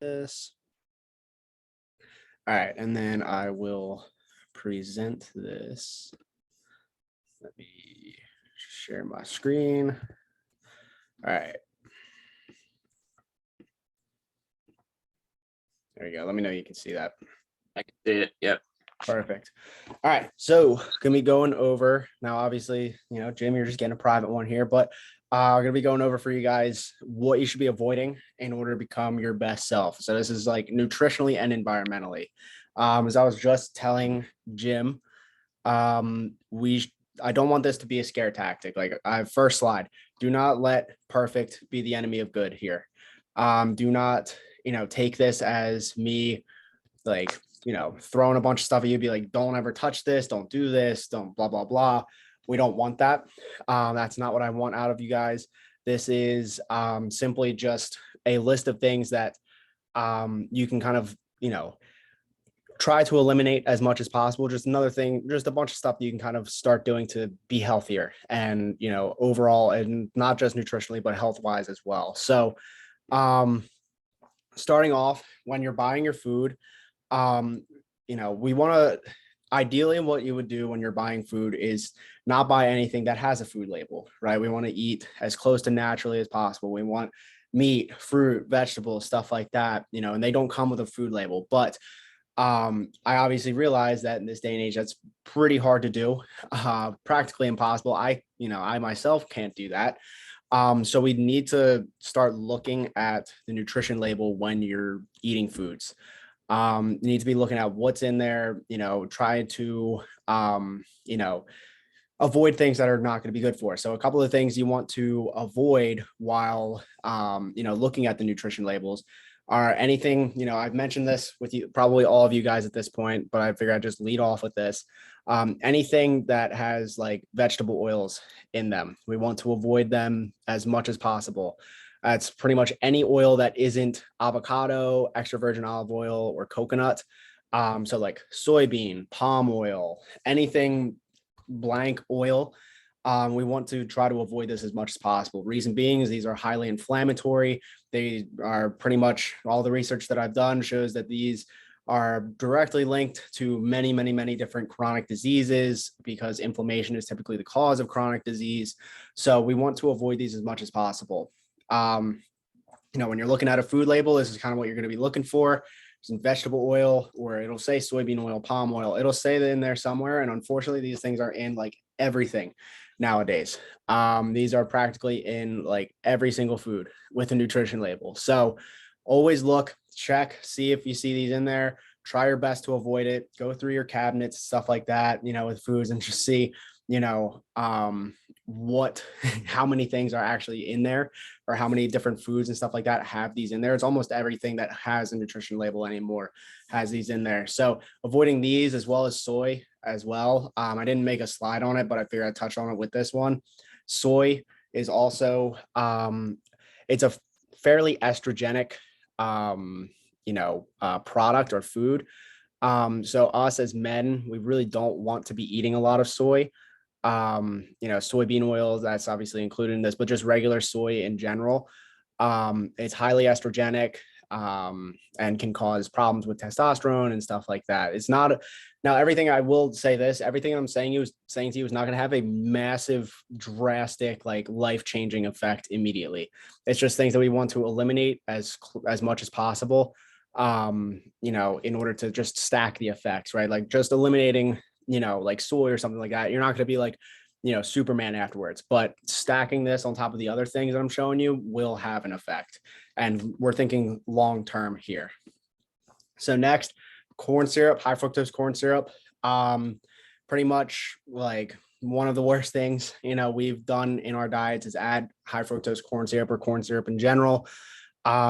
this. All right, and then I will present this. Let me share my screen. All right. There you go. Let me know you can see that. I can see it. Yep. Perfect. All right. So gonna be going over now, obviously, Jim, you're just getting a private one here, but we're gonna be going over for you guys what you should be avoiding in order to become your best self. So this is like nutritionally and environmentally. As I was just telling Jim, I don't want this to be a scare tactic. Like first slide, do not let perfect be the enemy of good here. Do not, take this as me like, throwing a bunch of stuff at you, be like, don't ever touch this, don't do this, don't blah, blah, blah. We don't want that. That's not what I want out of you guys. This is simply just a list of things that you can kind of, try to eliminate as much as possible. Just another thing, just a bunch of stuff that you can kind of start doing to be healthier and, overall, and not just nutritionally, but health wise as well. So starting off, when you're buying your food, we want to ideally what you would do when you're buying food is not buy anything that has a food label, right? We want to eat as close to naturally as possible. We want meat, fruit, vegetables, stuff like that, and they don't come with a food label. But I obviously realize that in this day and age, that's pretty hard to do, practically impossible. I myself can't do that. So we need to start looking at the nutrition label when you're eating foods. You need to be looking at what's in there, try to, avoid things that are not going to be good for us. So a couple of things you want to avoid while, looking at the nutrition labels are anything, I've mentioned this with you, probably all of you guys at this point, but I figure I'd just lead off with this. Anything that has like vegetable oils in them, we want to avoid them as much as possible. It's pretty much any oil that isn't avocado, extra virgin olive oil, or coconut. So like soybean, palm oil, anything blank oil. We want to try to avoid this as much as possible. Reason being is these are highly inflammatory. They are pretty much all the research that I've done shows that these are directly linked to many, many, many different chronic diseases because inflammation is typically the cause of chronic disease. So we want to avoid these as much as possible. When you're looking at a food label, this is kind of what you're going to be looking for. Some vegetable oil, or it'll say soybean oil, palm oil. It'll say that in there somewhere. And unfortunately, these things are in like everything nowadays. These are practically in like every single food with a nutrition label. So always look, check, see if you see these in there. Try your best to avoid it. Go through your cabinets, stuff like that, with foods, and just see, how many things are actually in there, or how many different foods and stuff like that have these in there. It's almost everything that has a nutrition label anymore has these in there. So avoiding these as well as soy as well. I didn't make a slide on it, but I figured I'd touch on it with this one. Soy is also, it's a fairly estrogenic, product or food. So us as men, we really don't want to be eating a lot of soy. Soybean oils, that's obviously included in this, but just regular soy in general. It's highly estrogenic, and can cause problems with testosterone and stuff like that. It's not now everything. I will say this, everything I'm saying to you is not going to have a massive, drastic, like life-changing effect immediately. It's just things that we want to eliminate as much as possible, in order to just stack the effects, right? Like just eliminating like soy or something like that, you're not going to be like, Superman afterwards, but stacking this on top of the other things that I'm showing you will have an effect. And we're thinking long-term here. So next, corn syrup, high fructose corn syrup, pretty much like one of the worst things, we've done in our diets is add high fructose corn syrup or corn syrup in general.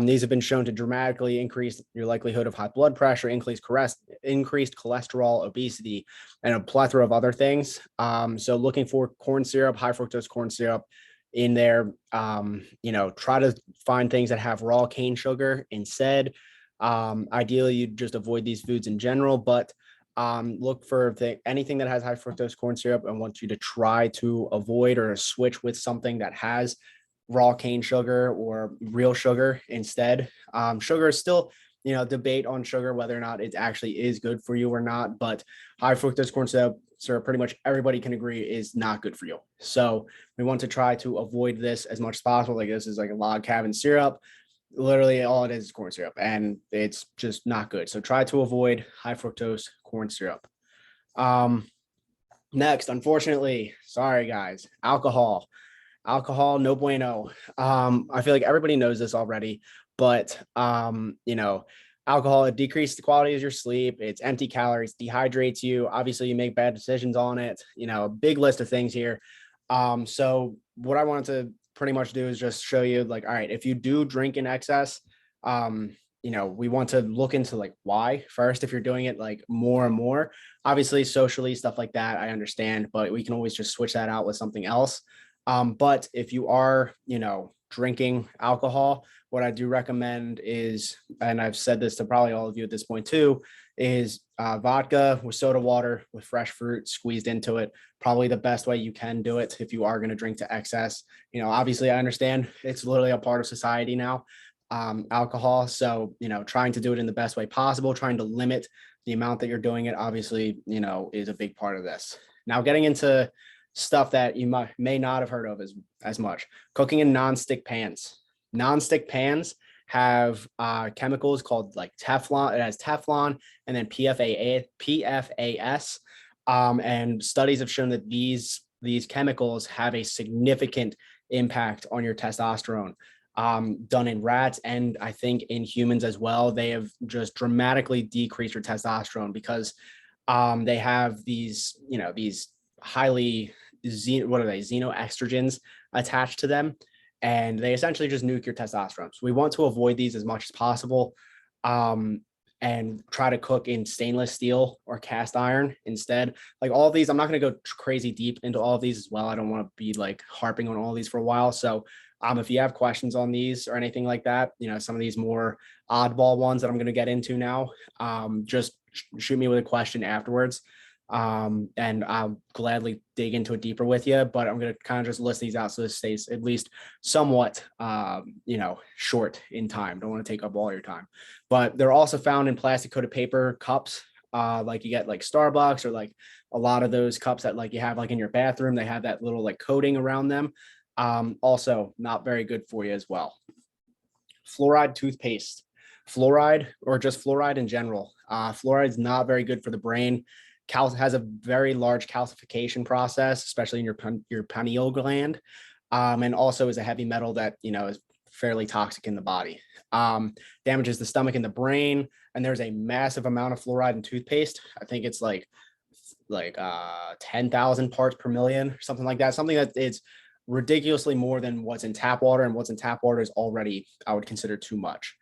These have been shown to dramatically increase your likelihood of high blood pressure, increased cholesterol, obesity, and a plethora of other things. So looking for corn syrup, high fructose corn syrup in there, try to find things that have raw cane sugar instead. Ideally, you just avoid these foods in general, but look for anything that has high fructose corn syrup and want you to try to avoid or switch with something that has raw cane sugar or real sugar instead. Sugar is still, debate on sugar, whether or not it actually is good for you or not, but high fructose corn syrup, pretty much everybody can agree is not good for you. So we want to try to avoid this as much as possible. Like this is like a log cabin syrup. Literally all it is corn syrup, and it's just not good. So try to avoid high fructose corn syrup. Um, Next, unfortunately, sorry guys, alcohol, no bueno. I feel like everybody knows this already, but alcohol, it decreases the quality of your sleep. It's empty calories, dehydrates you. Obviously, you make bad decisions on it. A big list of things here. So what I wanted to pretty much do is just show you, like, all right, if you do drink in excess, we want to look into like why first. If you're doing it like more and more, obviously socially, stuff like that, I understand, but we can always just switch that out with something else. But if you are, drinking alcohol, what I do recommend is, and I've said this to probably all of you at this point too, is vodka with soda water with fresh fruit squeezed into it. Probably the best way you can do it if you are going to drink to excess. Obviously, I understand it's literally a part of society now, alcohol. So, trying to do it in the best way possible, trying to limit the amount that you're doing it, obviously, is a big part of this. Now, getting into stuff that you may not have heard of as much. Cooking in non-stick pans. Non-stick pans have chemicals called like Teflon. It has Teflon and then PFAS. And studies have shown that these chemicals have a significant impact on your testosterone. Done in rats and I think in humans as well. They have just dramatically decreased your testosterone because they have these highly xenoestrogens attached to them, and they essentially just nuke your testosterone. So we want to avoid these as much as possible, and try to cook in stainless steel or cast iron instead. Like all of these, I'm not going to go crazy deep into all of these as well. I don't want to be like harping on all these for a while. So if you have questions on these or anything like that, some of these more oddball ones that I'm going to get into now, just shoot me with a question afterwards. And I'll gladly dig into it deeper with you, but I'm going to kind of just list these out so this stays at least somewhat, short in time. Don't want to take up all your time, but they're also found in plastic coated paper cups. Like you get like Starbucks or like a lot of those cups that like you have like in your bathroom, they have that little like coating around them. Also not very good for you as well. Fluoride toothpaste, fluoride or just fluoride in general. Fluoride is not very good for the brain. Has a very large calcification process, especially in your pineal gland, and also is a heavy metal that is fairly toxic in the body. Damages the stomach and the brain, and there's a massive amount of fluoride in toothpaste. I think it's like 10,000 parts per million, or something like that. Something that is ridiculously more than what's in tap water, and what's in tap water is already, I would consider, too much.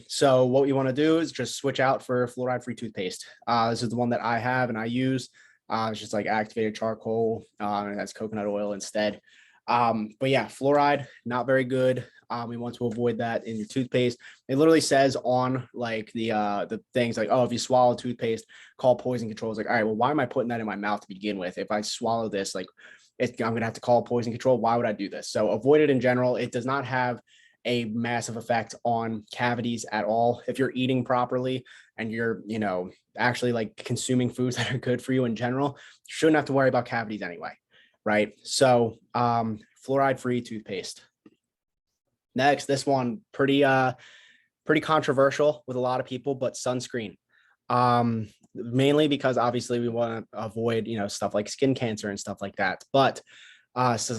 So what you want to do is just switch out for fluoride-free toothpaste. This is the one that I have and I use. It's just like activated charcoal, and it has coconut oil instead. But yeah, fluoride, not very good. We want to avoid that in your toothpaste. It literally says on like the things like, oh, if you swallow toothpaste, call poison control. It's like, all right, well, why am I putting that in my mouth to begin with? If I swallow this, like I'm going to have to call poison control. Why would I do this? So avoid it in general. It does not have a massive effect on cavities at all. If you're eating properly and you're, actually like consuming foods that are good for you in general, you shouldn't have to worry about cavities anyway. Right. So, fluoride free toothpaste. Next, this one pretty controversial with a lot of people, but sunscreen. Mainly because obviously we want to avoid, stuff like skin cancer and stuff like that. But so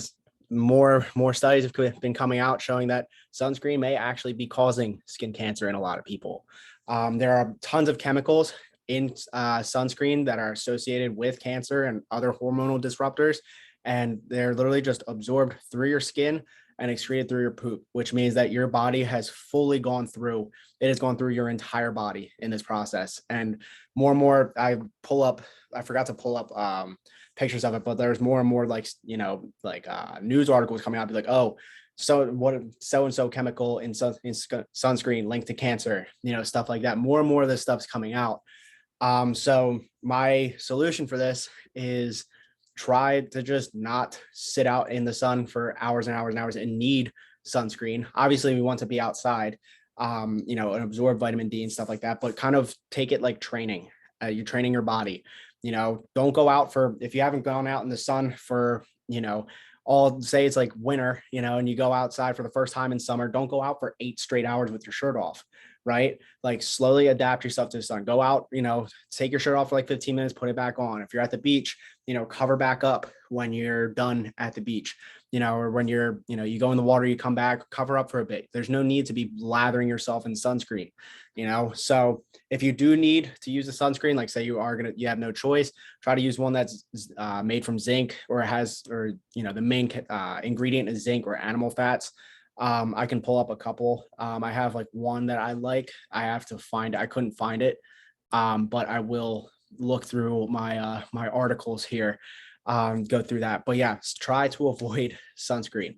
more studies have been coming out showing that sunscreen may actually be causing skin cancer in a lot of people. There are tons of chemicals in sunscreen that are associated with cancer and other hormonal disruptors, and they're literally just absorbed through your skin and excreted through your poop, which means that your body has fully gone through, it has gone through your entire body in this process. And more, I forgot to pull up pictures of it, but there's more and more like, news articles coming out, be like, oh, so what so-and-so chemical in sunscreen linked to cancer, stuff like that. More and more of this stuff's coming out. So my solution for this is try to just not sit out in the sun for hours and hours and hours and need sunscreen. Obviously, we want to be outside, and absorb vitamin D and stuff like that, but kind of take it like training. You're training your body. Don't go out for, if you haven't gone out in the sun for, all say it's like winter, and you go outside for the first time in summer, don't go out for 8 straight hours with your shirt off, right? Like slowly adapt yourself to the sun. Go out, take your shirt off for like 15 minutes, put it back on. If you're at the beach, cover back up when you're done at the beach, or when you go in the water, you come back, cover up for a bit. There's no need to be lathering yourself in sunscreen, So if you do need to use a sunscreen, like say you have no choice, try to use one that's made from zinc or the main ingredient is zinc or animal fats. I can pull up a couple. I have like one that I like. I couldn't find it, but I will look through my articles here, go through that. But yeah, try to avoid sunscreen.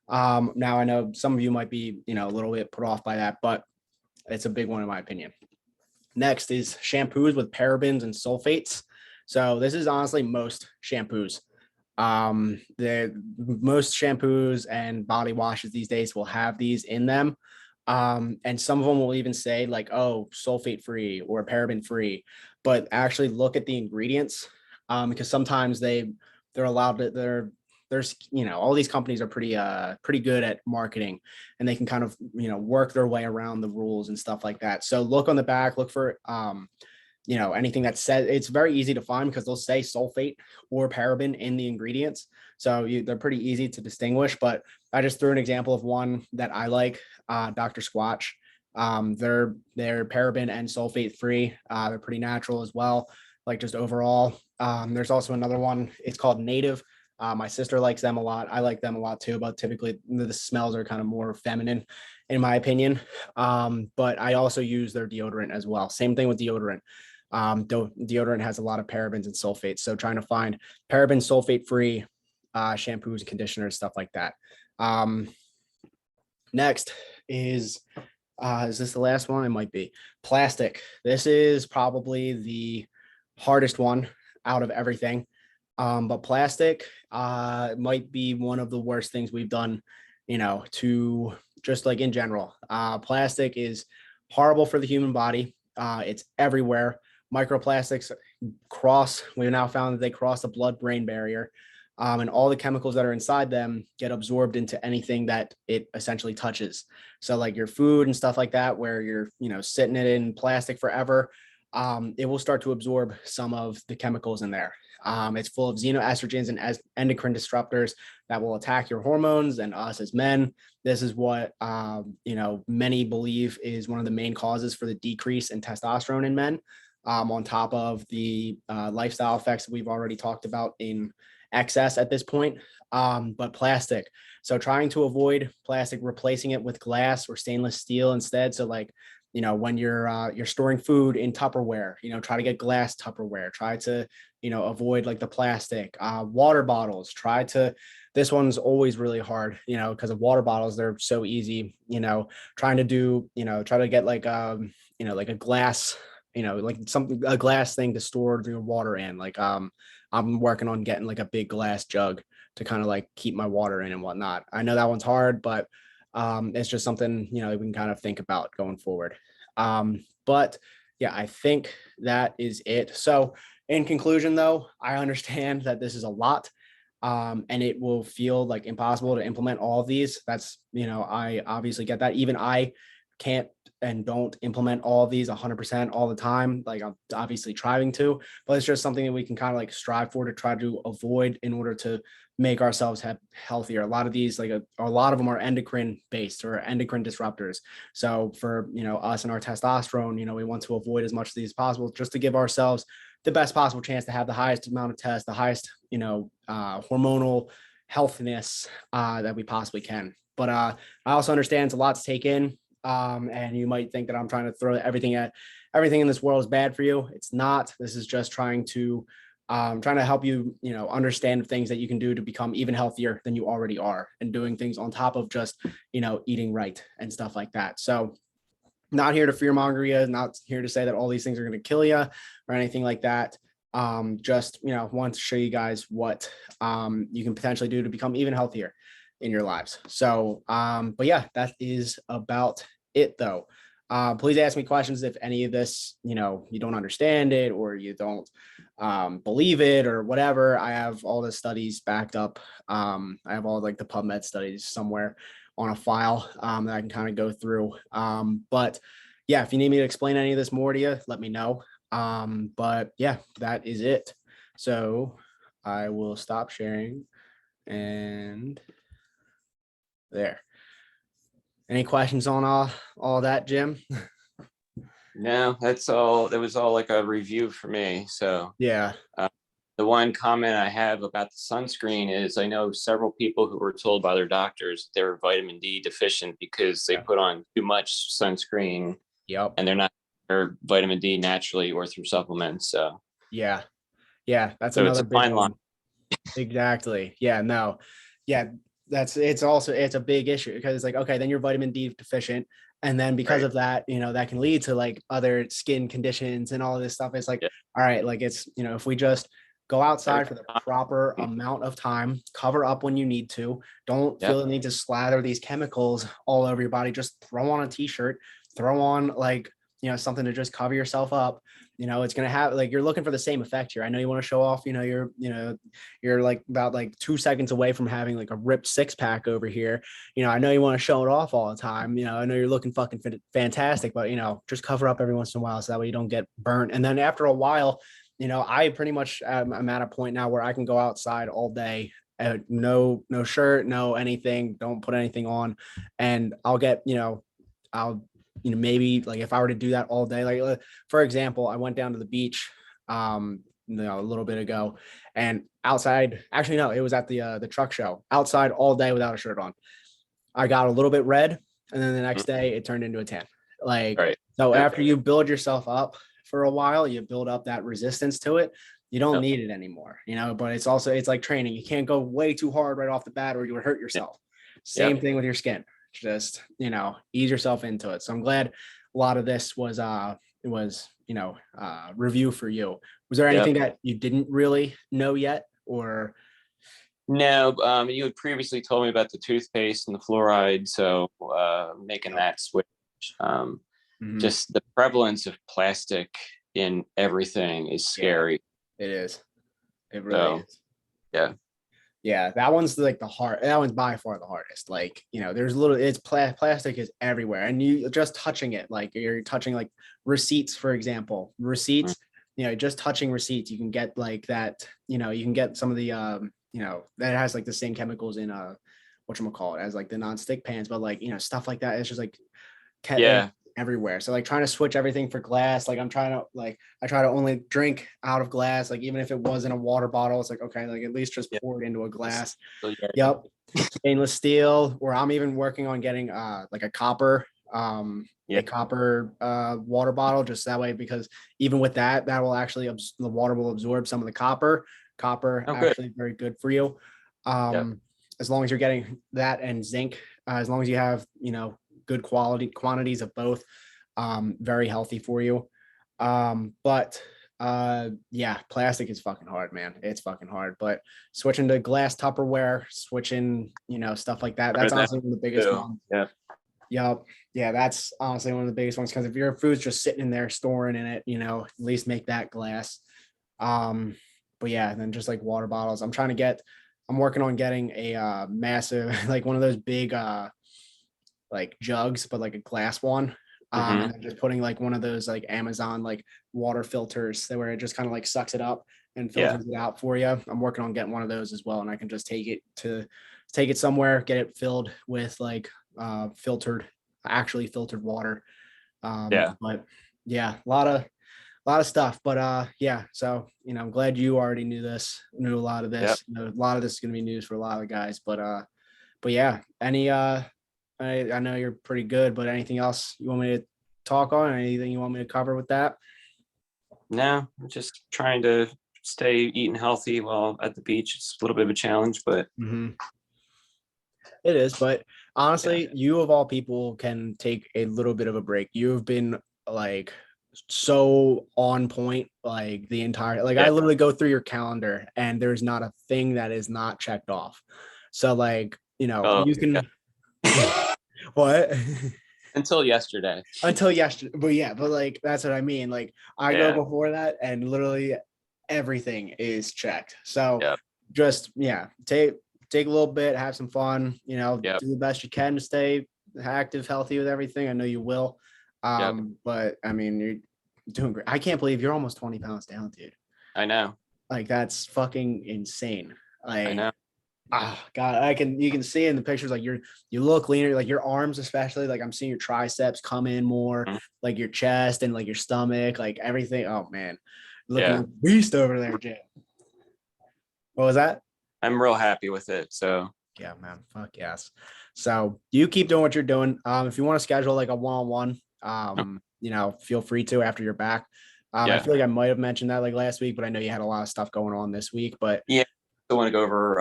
Now I know some of you might be, a little bit put off by that, but it's a big one in my opinion. Next is shampoos with parabens and sulfates. So this is honestly most shampoos. The most shampoos and body washes these days will have these in them. And some of them will even say like, oh, sulfate free or paraben free, but actually look at the ingredients, because sometimes they're allowed to, there's, all these companies are pretty good at marketing, and they can kind of, work their way around the rules and stuff like that. So look on the back, look for, anything that says, it's very easy to find because they'll say sulfate or paraben in the ingredients. So they're pretty easy to distinguish, but I just threw an example of one that I like, Dr. Squatch. They're paraben and sulfate free. They're pretty natural as well, like just overall. There's also another one, it's called Native. My sister likes them a lot. I like them a lot too, but typically the smells are kind of more feminine in my opinion. But I also use their deodorant as well. Same thing with deodorant. Deodorant has a lot of parabens and sulfates. So trying to find paraben sulfate free shampoos and conditioners, stuff like that. Next is this the last one? It might be plastic. This is probably the hardest one out of everything. But plastic might be one of the worst things we've done, to just like in general. Plastic is horrible for the human body. It's everywhere. Microplastics we've now found that they cross the blood-brain barrier. And all the chemicals that are inside them get absorbed into anything that it essentially touches. So like your food and stuff like that, where you're, sitting it in plastic forever, it will start to absorb some of the chemicals in there. It's full of xenoestrogens and endocrine disruptors that will attack your hormones and us as men. This is what, many believe is one of the main causes for the decrease in testosterone in men, on top of the lifestyle effects that we've already talked about in excess at this point. But plastic. So trying to avoid plastic, replacing it with glass or stainless steel instead. So like, when you're storing food in Tupperware, try to get glass Tupperware, try to, avoid like the plastic, water bottles, this one's always really hard, because of water bottles, they're so easy, trying to do, try to get like, like a glass, like a glass thing to store your water in. Like, I'm working on getting like a big glass jug to kind of like keep my water in and whatnot. I know that one's hard, but it's just something, we can kind of think about going forward. But yeah, I think that is it. So in conclusion, though, I understand that this is a lot, and it will feel like impossible to implement all of these. That's, I obviously get that. Even I can't and don't implement all of these 100% all the time. Like I'm obviously trying to, but it's just something that we can kind of like strive for to try to avoid in order to make ourselves healthier. A lot of these, like a lot of them are endocrine based or endocrine disruptors. So for, us and our testosterone, we want to avoid as much of these as possible just to give ourselves the best possible chance to have the highest amount of test, the highest, hormonal healthiness that we possibly can. But I also understand it's a lot to take in. And you might think that I'm trying to throw everything in this world is bad for you. It's not. This is just trying to help you, understand things that you can do to become even healthier than you already are, and doing things on top of just, eating right and stuff like that. So not here to fearmonger you, not here to say that all these things are going to kill you or anything like that. Just, want to show you guys what you can potentially do to become even healthier in your lives. So, but yeah, that is about it though. Please ask me questions if any of this, you don't understand it or you don't believe it or whatever. I have all the studies backed up. I have all like the PubMed studies somewhere on a file that I can kind of go through. But yeah, if you need me to explain any of this more to you, let me know. But yeah, that is it. So I will stop sharing and there. Any questions on all that, Jim? No, that's all. That was all like a review for me. So Yeah. uh, the one comment I have about the sunscreen is I know several people who were told by their doctors they're vitamin D deficient because they Yeah. put on too much sunscreen Yep. and they're not or vitamin D naturally or through supplements. So Yeah. Yeah. That's so it's another a big fine line. one. Exactly. Yeah. No. Yeah. It's a big issue because it's like, okay, then you're vitamin D deficient. And then because Right. of that, that can lead to like other skin conditions and all of this stuff. It's like, Yeah. all right, like it's, if we just go outside for Everything. the proper amount of time, cover up when you need to, don't Yep. feel the need to slather these chemicals all over your body. Just throw on a t-shirt, throw on like, something to just cover yourself up. It's going to have like, you're looking for the same effect here. I know you want to show off, you're like about like 2 seconds away from having like a ripped six pack over here. I know you want to show it off all the time. I know you're looking fucking fantastic, but just cover up every once in a while so that way you don't get burnt. And then after a while, I pretty much I'm at a point now where I can go outside all day, no shirt, no anything, don't put anything on, and I'll get I'll maybe like if I were to do that all day, like for example, I went down to the beach a little bit ago, and outside, actually no, it was at the truck show, outside all day without a shirt on. I got a little bit red, and then the next day it turned into a tan. Like, Right. so Yep. after you build yourself up for a while, you build up that resistance to it. You don't Yep. need it anymore, but it's like training. You can't go way too hard right off the bat or you would hurt yourself. Same Yep. thing with your skin. Just, ease yourself into it. So I'm glad a lot of this was review for you. Was there anything Yep. that you didn't really know yet or No, you had previously told me about the toothpaste and the fluoride, so making that switch. Um, Mhm. just the prevalence of plastic in everything is Yeah, scary. it is. It really So is. yeah, Yeah, that one's like the hard. That one's by far the hardest. Like, there's it's plastic is everywhere, and you just touching it, like you're touching like receipts, for example, mm, receipts. Just touching receipts, you can get like that. You can get some of the that has like the same chemicals in whatchamacallit as like the non-stick pans, but like stuff like that. It's just like yeah, everywhere. So like trying to switch everything for glass, like I try to only drink out of glass, like even if it was in a water bottle, it's like, okay, like at least just yeah. pour it into a It's- glass. so, yeah, Yep. Stainless steel, or I'm even working on getting like yeah. a copper water bottle, just that way, because even with that, that will actually the water will absorb some of the copper. Copper Oh, good. actually very good for you. Yep. As long as you're getting that and zinc, as long as you have good quality quantities of both, very healthy for you. But yeah, plastic is fucking hard, man. It's fucking hard. But switching to glass Tupperware, switching, stuff like that, that's Better than honestly one of the biggest too. ones. Yeah. Yep. Yeah, that's honestly one of the biggest ones, because if your food's just sitting in there storing in it, at least make that glass. Um, but yeah, and then just like water bottles. I'm working on getting a massive, like one of those big like jugs, but like a glass one. And Hmm. then just putting like one of those like Amazon like water filters that where it just kind of like sucks it up and Yeah. filters it out for you. I'm working on getting one of those as well, and I can just take it somewhere, get it filled with like actually filtered water. Yeah. But yeah, a lot of stuff. But yeah, so I'm glad you already knew a lot of Yep. this. A lot of this is gonna be news for a lot of guys. But yeah, I know you're pretty good, but anything else you want me to talk on? Anything you want me to cover with that? No, I'm just trying to stay eating healthy while at the beach. It's a little bit of a challenge, but Mm-hmm. It is, but yeah. honestly, you of all people can take a little bit of a break. You've been like so on point, like the entire, like I Yeah. literally go through your calendar and there's not a thing that is not checked off. So like, Oh, you yeah. can what? Until yesterday. Until yesterday. But yeah, but like that's what I mean. Like I go Yeah. before that and literally everything is checked. So Yeah. just yeah, take a little bit, have some fun, Yeah. do the best you can to stay active, healthy with everything. I know you will. Yeah. But I mean, you're doing great. I can't believe you're almost 20 pounds down, dude. I know. Like that's fucking insane. I Like, know. God, you can see in the pictures, like you look leaner, like your arms, especially, like I'm seeing your triceps come in more, Mhm. like your chest and like your stomach, like everything. Oh man, looking Yeah. like a beast over there, Jim. What was that? I'm real happy with it. So Yeah, man. Fuck yes. So you keep doing what you're doing. If you want to schedule like a one-on-one, feel free to after you're back. I yeah. feel like I might have mentioned that like last week, but I know you had a lot of stuff going on this week. But Yeah. I want to go over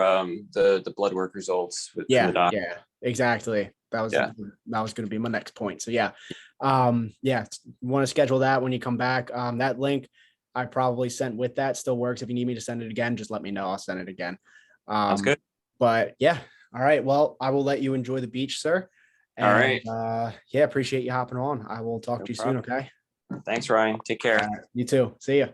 the blood work results from the yeah, doc. yeah, exactly. Yeah. That was going to be my next point. So yeah, yeah, want to schedule that when you come back. That link I probably sent with that still works. If you need me to send it again, just let me know. I'll send it again. Sounds Um, good. but yeah, all right. Well, I will let you enjoy the beach, sir. All And right. yeah, appreciate you hopping on. I will talk No to you soon. problem. Okay. Thanks, Ryan. Take care. You too. See ya.